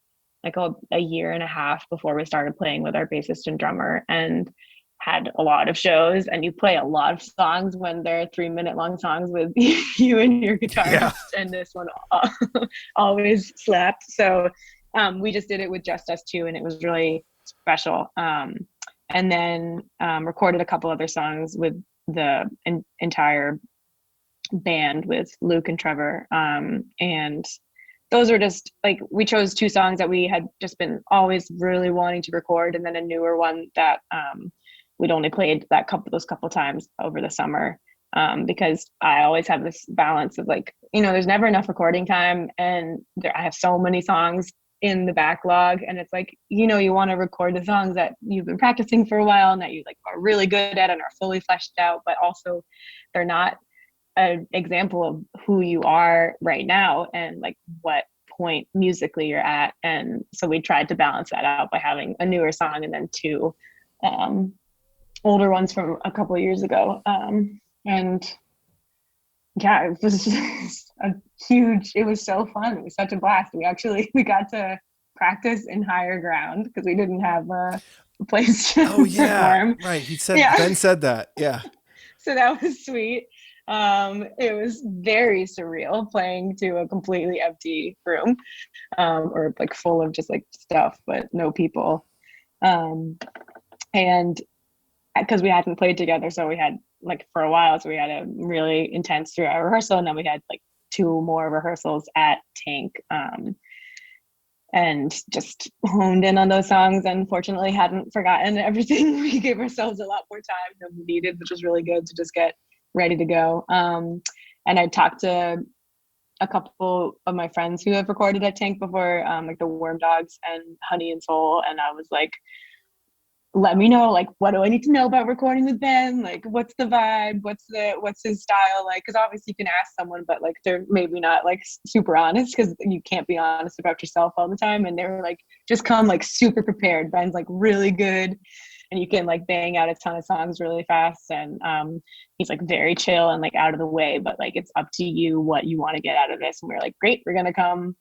like a year and a half before we started playing with our bassist and drummer, and had a lot of shows. And you play a lot of songs when they're 3-minute long songs with you and your guitarist, yeah. And this one always slapped. So we just did it with just us 2, and it was really special. And then recorded a couple other songs with the entire band with Luke and Trevor. And those were just like, we chose 2 songs that we had just been always really wanting to record, and then a newer one that we'd only played those couple times over the summer, because I always have this balance of like, you know, there's never enough recording time, and I have so many songs in the backlog, and it's like, you know, you want to record the songs that you've been practicing for a while and that you like are really good at and are fully fleshed out, but also they're not an example of who you are right now and like what point musically you're at. And so we tried to balance that out by having a newer song and then 2 older ones from a couple of years ago. And yeah, it was just it was so fun. It was such a blast. We got to practice in higher ground because we didn't have a place to perform. Right. Ben said that. Yeah. So that was sweet. It was very surreal playing to a completely empty room, or like full of just like stuff, but no people. And because we hadn't played together, so we had like for a while, so we had a really intense 3-hour rehearsal, and then we had like 2 more rehearsals at Tank, and just honed in on those songs, and fortunately hadn't forgotten everything. We gave ourselves a lot more time than we needed, which was really good to just get ready to go. And I talked to a couple of my friends who have recorded at Tank before, like the Worm Dogs and Honey and Soul, and I was like, let me know, like, what do I need to know about recording with Ben? Like, what's the vibe? What's his style like? Because obviously you can ask someone, but like they're maybe not like super honest, because you can't be honest about yourself all the time. And they were like, just come like super prepared. Ben's like really good, and you can like bang out a ton of songs really fast. And he's like very chill and like out of the way, but like it's up to you what you want to get out of this. And we're like, great, we're gonna come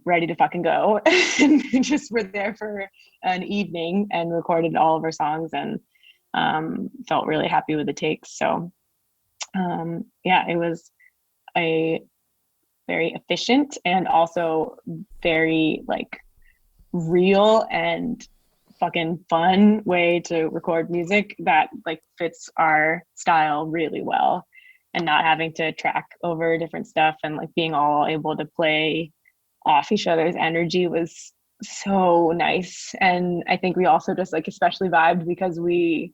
ready to fucking go. And just were there for an evening and recorded all of our songs, and felt really happy with the takes. So yeah, it was a very efficient and also very like real and fucking fun way to record music that like fits our style really well. and not having to track over different stuff, and like being all able to play off each other's energy was so nice. And I think we also just like especially vibed because we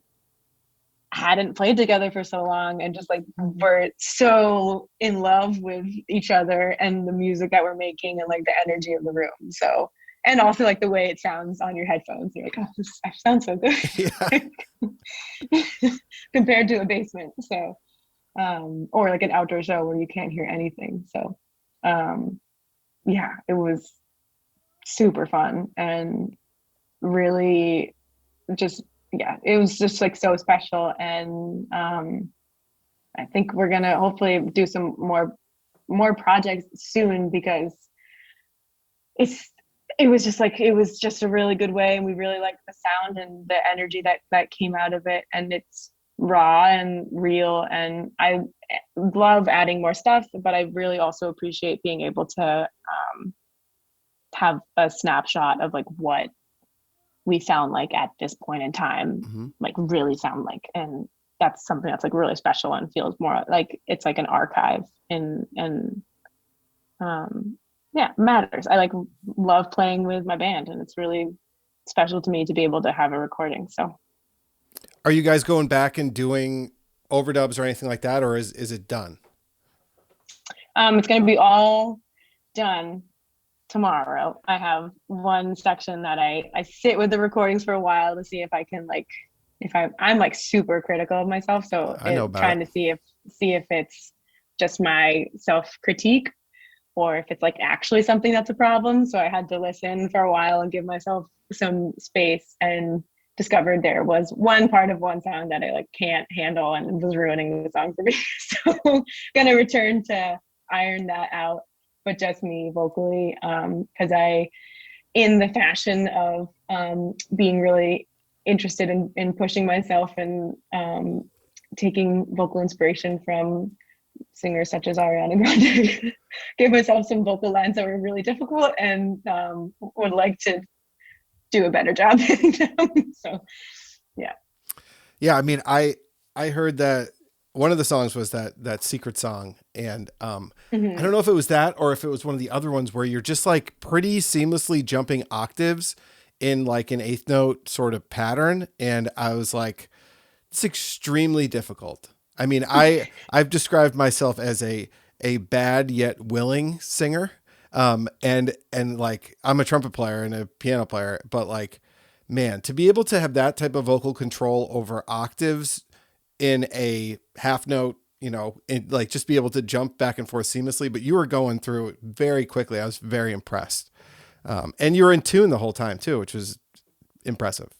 hadn't played together for so long, and just like we're so in love with each other and the music that we're making and like the energy of the room. So, and also like the way it sounds on your headphones, you're like, oh, this sounds so good. Yeah. Compared to a basement. So or like an outdoor show where you can't hear anything. So yeah, it was super fun and really just, yeah, it was just like so special. And I think we're gonna hopefully do some more projects soon, because it's it was just a really good way, and we really liked the sound and the energy that came out of it, and it's raw and real. And I love adding more stuff, but I really also appreciate being able to have a snapshot of like what we sound like at this point in time, Mm-hmm. like really sound like. And that's something that's like really special and feels more like it's like an archive. And yeah, matters. I like love playing with my band, and it's really special to me to be able to have a recording. So Are you guys going back and doing overdubs or anything like that, or is it done? it's going to be all done tomorrow. I have one section that I sit with the recordings for a while to see if I can like, if I'm like super critical of myself, so I know about trying it. to see if it's just my self critique, or if it's like actually something that's a problem. So I had to listen for a while and give myself some space, and discovered there was one part of one song that I like can't handle and was ruining the song for me. So gonna return to iron that out, but just me vocally, because I, in the fashion of being really interested in pushing myself and taking vocal inspiration from singers such as Ariana Grande, gave myself some vocal lines that were really difficult, and would like to do a better job hitting them. So yeah. Yeah, I mean, I heard that one of the songs was that secret song, and I don't Mm-hmm. know if it was that or if it was one of the other ones where you're just like pretty seamlessly jumping octaves in like an eighth note sort of pattern, and I was like, it's extremely difficult. I mean, I've described myself as a bad yet willing singer. And like I'm a trumpet player and a piano player, but like, man, to be able to have that type of vocal control over octaves in a half note, and like just be able to jump back and forth seamlessly, but you were going through it very quickly. I was very impressed. And you're in tune the whole time too, which was impressive.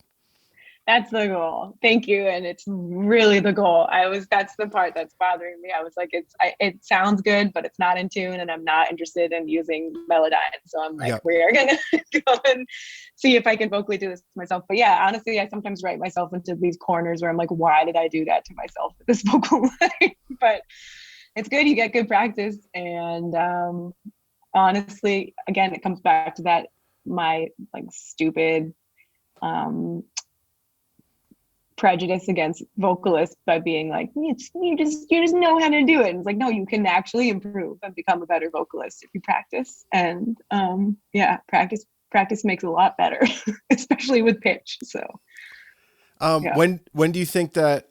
That's the goal. Thank you. And it's really the goal. That's the part that's bothering me. I was like, it sounds good, but it's not in tune, and I'm not interested in using Melodyne. So I'm like, Yep. we are going to go and see if I can vocally do this myself. But yeah, honestly, I sometimes write myself into these corners where I'm like, why did I do that to myself with this vocal line? But it's good. You get good practice. And honestly, again, it comes back to that, my like stupid, prejudice against vocalists by being like, you just know how to do it. And it's like, no, you can actually improve and become a better vocalist if you practice. And yeah, practice makes it a lot better, especially with pitch. So yeah. When do you think that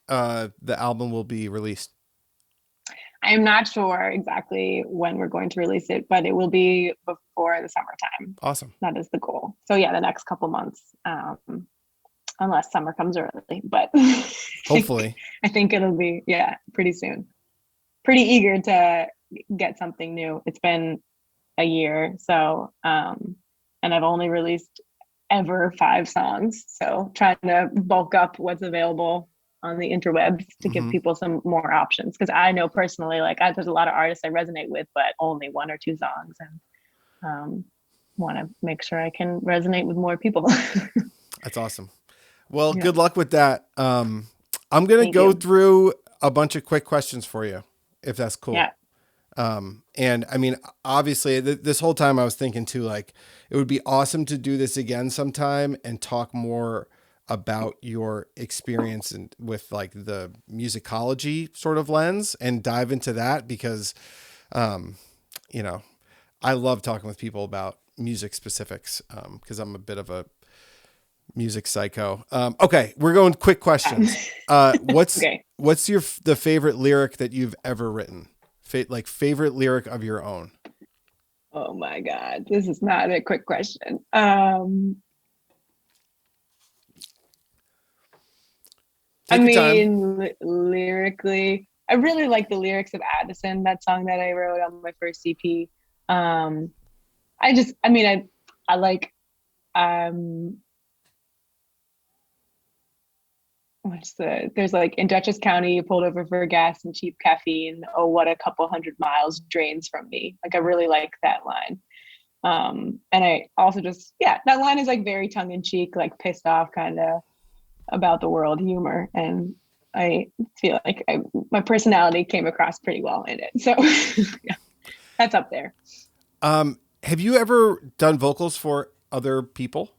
the album will be released? I am not sure exactly when we're going to release it, but it will be before the summertime. Awesome. That is the goal. So yeah, the next couple months. Unless summer comes early, but Hopefully. I think it'll be, yeah, pretty soon. Pretty eager to get something new. It's been a year, so and I've only released ever 5 songs, so trying to bulk up what's available on the interwebs to give Mm-hmm. people some more options, because I know personally, like there's a lot of artists I resonate with, but only 1 or 2 songs, and want to make sure I can resonate with more people. That's awesome. Well, Yeah. good luck with that. I'm going to Thank go you. through a bunch of quick questions for you, if that's cool. Yeah. And I mean, obviously this whole time I was thinking too, like it would be awesome to do this again sometime and talk more about your experience and with like the musicology sort of lens and dive into that because, you know, I love talking with people about music specifics because I'm a bit of a music psycho. Okay, we're going quick questions. Okay. What's the favorite lyric that you've ever written? Like favorite lyric of your own? Oh my God, this is not a quick question. I Take your time. mean, lyrically, I really like the lyrics of Addison, that song that I wrote on my first EP. Um, I mean, I like, um, there's like in Dutchess County, you pulled over for gas and cheap caffeine. Oh, what a couple hundred miles drains from me. Like, I really like that line. And I also just, yeah, that line is like very tongue in cheek, like pissed off kind of about the world humor. And I feel like my personality came across pretty well in it. So yeah, that's up there. Have you ever done vocals for other people?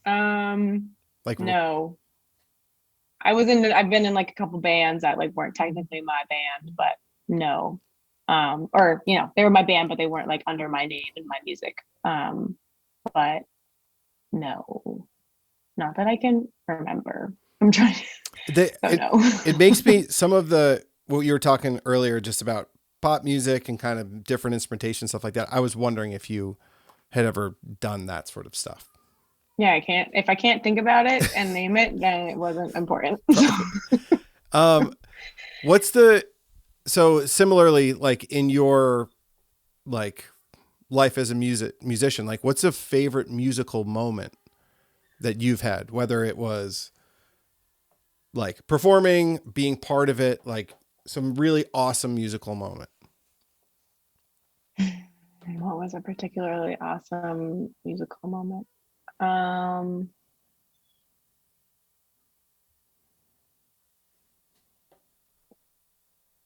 Like, No, I've been in like a couple bands that like weren't technically my band, but no. Or, you know, they were my band, but they weren't like under my name and my music. But no, not that I can remember. I'm trying to, it makes me some of what you were talking earlier just about pop music and kind of different instrumentation, stuff like that. I was wondering if you had ever done that sort of stuff. Yeah, if I can't think about it and name it, then it wasn't important. So similarly, like in your like life as a musician, like what's a favorite musical moment that you've had, whether it was like performing, being part of it, like some really awesome musical moment? What was a particularly awesome musical moment?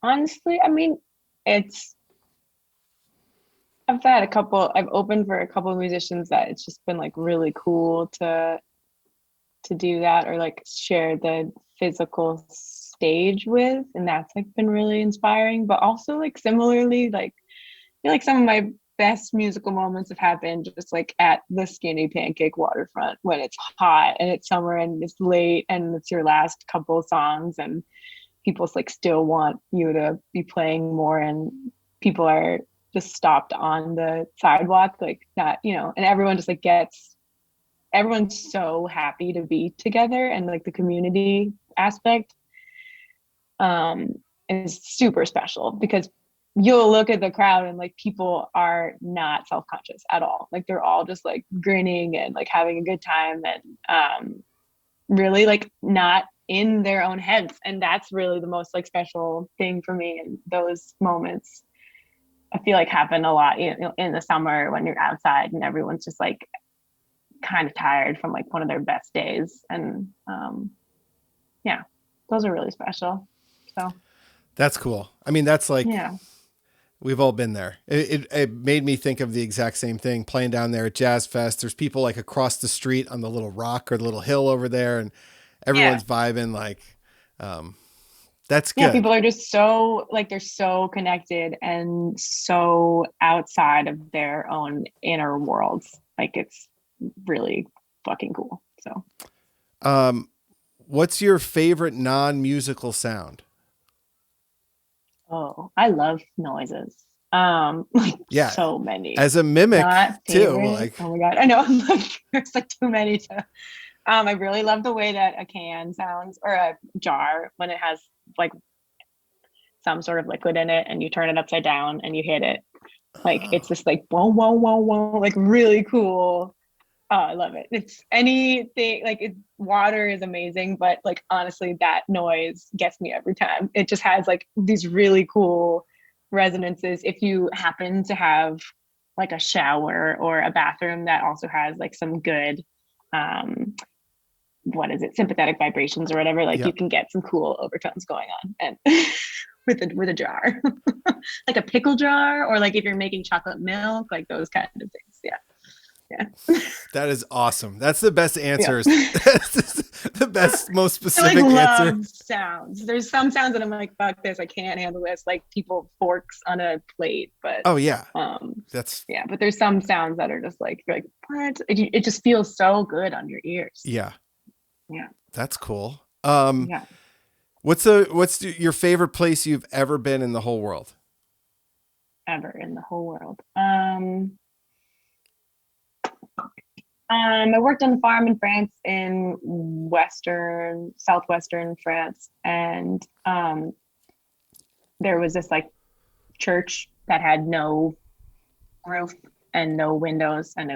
Honestly, I mean, it's I've opened for a couple of musicians that it's just been like really cool to do that or like share the physical stage with, and that's like been really inspiring. But also like similarly, like I feel like some of my best musical moments have happened just like at the Skinny Pancake waterfront when it's hot and it's summer and it's late and it's your last couple of songs and people like still want you to be playing more and people are just stopped on the sidewalk like that, you know, and everyone just like everyone's so happy to be together and like the community aspect is super special because you'll look at the crowd and like people are not self-conscious at all. Like they're all just like grinning and like having a good time and really like not in their own heads. And that's really the most like special thing for me. And those moments I feel like happen a lot in the summer when you're outside and everyone's just like kind of tired from like one of their best days. And yeah, those are really special. So that's cool. I mean, that's like, yeah. We've all been there. It made me think of the exact same thing playing down there at Jazz Fest. There's people like across the street on the little rock or the little hill over there and everyone's vibing like, that's good. Yeah, people are just so like they're so connected and so outside of their own inner worlds. Like it's really fucking cool. So what's your favorite non-musical sound? Oh, I love noises. Like so many. As a mimic too. Like oh my God. I know there's like too many to I really love the way that a can sounds or a jar when it has like some sort of liquid in it and you turn it upside down and you hit it. Like it's just like whoa, whoa, whoa, whoa, like really cool. Oh, I love it. It's anything like water is amazing, but like honestly, that noise gets me every time. It just has like these really cool resonances. If you happen to have like a shower or a bathroom that also has like some good sympathetic vibrations or whatever, like you can get some cool overtones going on and with a jar. Like a pickle jar or like if you're making chocolate milk, like those kind of things. Yeah. Yeah. That is awesome. That's the best answers. Yeah. The best, most I specific like answer. love sounds. There's some sounds that I'm like, fuck this, I can't handle this. Like people forks on a plate, but Oh yeah. That's yeah. But there's some sounds that are just like, you're like what? It just feels so good on your ears. yeah. Yeah. That's cool. Yeah. What's your favorite place you've ever been in the whole world? Ever in the whole world. I worked on a farm in France, in southwestern France, and there was this like church that had no roof and no windows, and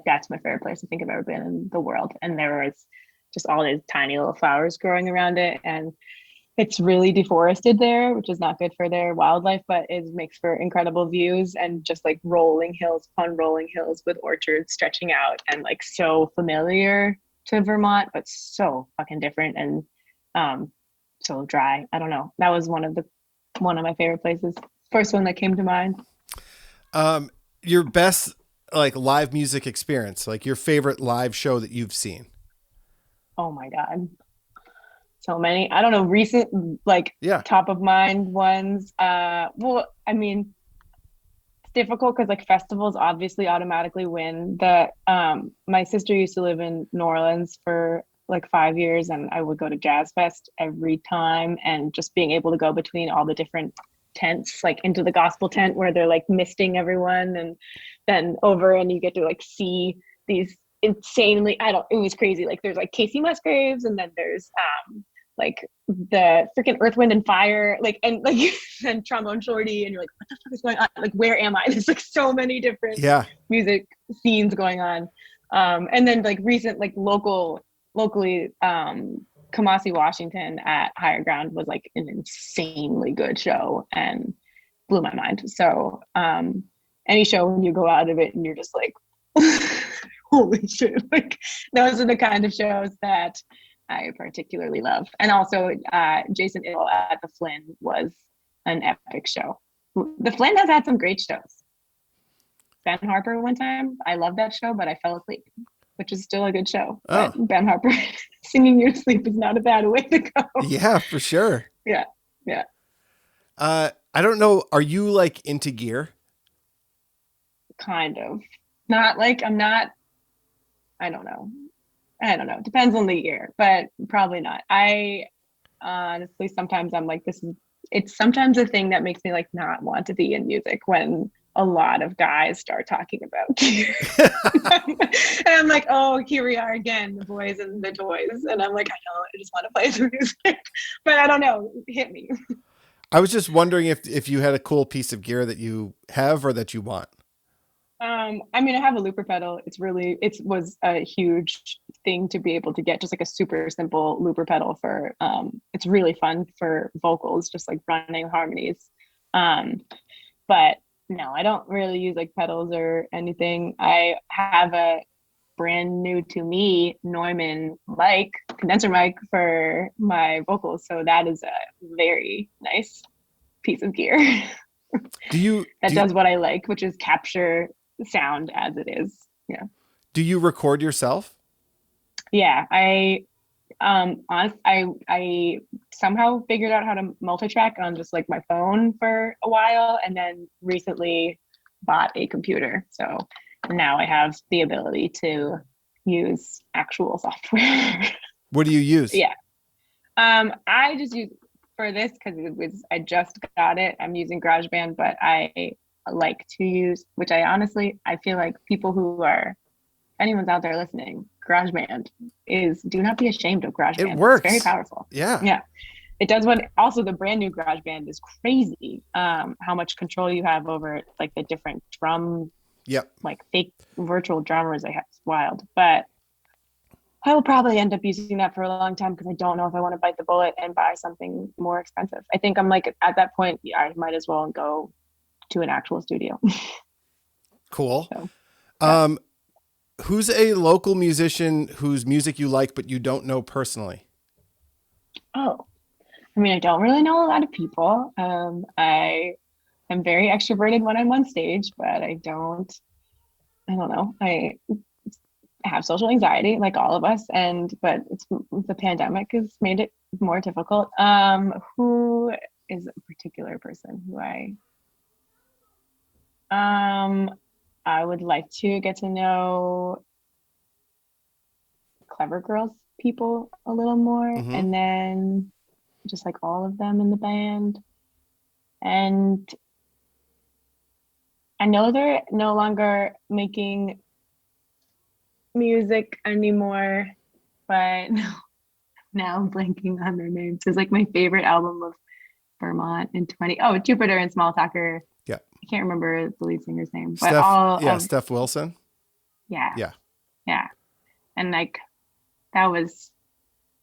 that's my favorite place I think I've ever been in the world. And there was just all these tiny little flowers growing around it, and it's really deforested there, which is not good for their wildlife, but it makes for incredible views and just like rolling hills upon rolling hills with orchards stretching out, and like so familiar to Vermont, but so fucking different and so dry. I don't know. That was one of my favorite places. First one that came to mind. Your best like live music experience, like your favorite live show that you've seen. Oh my God. So many. I don't know, recent, like top of mind ones. Well, I mean, it's difficult because like festivals obviously automatically win. My sister used to live in New Orleans for like 5 years, and I would go to Jazz Fest every time, and just being able to go between all the different tents, like into the gospel tent where they're like misting everyone, and then over and you get to like see these insanely, it was crazy. Like there's like Casey Musgraves, and then there's like the freaking Earth, Wind and Fire, like, and like and Trombone Shorty, and you're like, what the fuck is going on? Like, where am I? There's like so many different music scenes going on. And then like recent, like locally, Kamasi, Washington at Higher Ground was like an insanely good show and blew my mind. So any show when you go out of it and you're just like, holy shit, like those are the kind of shows that I particularly love. And also Jason Ill at the Flynn was an epic show. The Flynn has had some great shows. Ben Harper one time, I loved that show, but I fell asleep, which is still a good show. Oh. But Ben Harper singing your sleep is not a bad way to go. Yeah, for sure. Yeah. I don't know. Are you like into gear? Kind of. Not like I'm not. I don't know. Depends on the year, but probably not. I honestly, sometimes I'm like, it's sometimes a thing that makes me like not want to be in music when a lot of guys start talking about gear. And I'm like, oh, here we are again, the boys and the toys. And I'm like, I just want to play the music, but I don't know, hit me. I was just wondering if you had a cool piece of gear that you have or that you want. I mean, I have a looper pedal. It was a huge thing to be able to get just like a super simple looper pedal for, it's really fun for vocals, just like running harmonies. But no, I don't really use like pedals or anything. I have a brand new to me Neumann condenser mic for my vocals. So that is a very nice piece of gear. That does what I like, which is capture sound as it is. Yeah. Do you record yourself? Yeah, I somehow figured out how to multi-track on just like my phone for a while, and then recently bought a computer. So now I have the ability to use actual software. What do you use? Yeah. I just use for this because I just got it. I'm using GarageBand, but I like to use, which I feel like people who are, anyone's out there listening, GarageBand do not be ashamed of GarageBand. It works. It's very powerful. Yeah. It does also the brand new GarageBand is crazy. How much control you have over like the different drum, like fake virtual drummers they have. It's wild. But I will probably end up using that for a long time because I don't know if I want to bite the bullet and buy something more expensive. I think I'm like at that point, I might as well go to an actual studio. Cool. So, who's a local musician whose music you like but you don't know personally? Oh, I mean, I don't really know a lot of people. I am very extroverted when I'm on stage, but I don't I don't know. I have social anxiety like all of us, but it's the pandemic has made it more difficult. Who is a particular person who I would like to get to know Clever Girls people a little more, Mm-hmm. and then just like all of them in the band. And I know they're no longer making music anymore, but now I'm blanking on their names. It's like my favorite album of Vermont in 20. Oh, Jupiter and Small Talker. Yeah. I can't remember the lead singer's name, but all of, Steph Wilson. yeah, Yeah. yeah. And like that was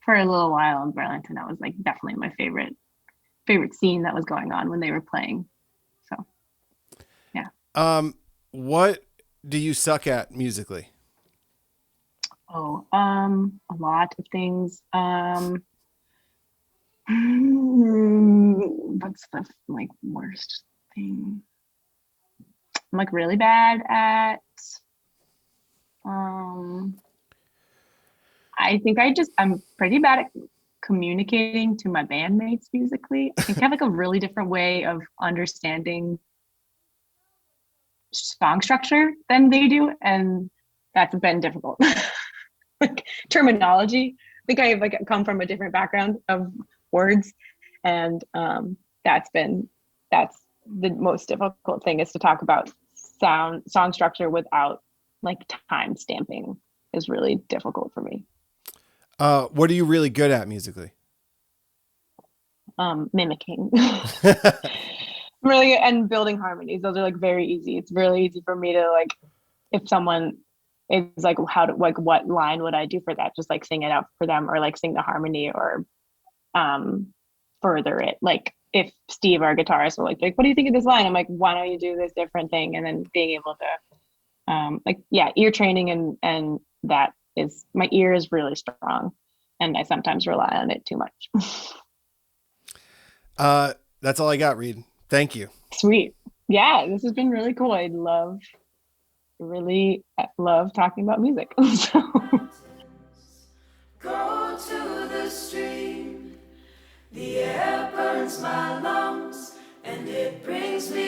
for a little while in Burlington. That was like definitely my favorite scene that was going on when they were playing. So, yeah. What do you suck at musically? Oh, a lot of things. What's the like worst thing? I'm like really bad at um I think I'm pretty bad at communicating to my bandmates musically. I think I have like a really different way of understanding song structure than they do, and that's been difficult. Like terminology. I think I have like come from a different background of words, and that's the most difficult thing is to talk about song structure without like time stamping is really difficult for me. What are you really good at musically? Mimicking. Really, and building harmonies. Those are like very easy. It's really easy for me to like if someone is like what line would I do for that? Just like sing it out for them or like sing the harmony or further it. Like if Steve, our guitarist, will like, what do you think of this line? I'm like, why don't you do this different thing? And then being able to ear training and that is my ear is really strong and I sometimes rely on it too much. That's all I got, Reid. Thank you. Sweet. Yeah, this has been really cool. Really love talking about music. So. Go to the stream. The air burns my lungs and it brings me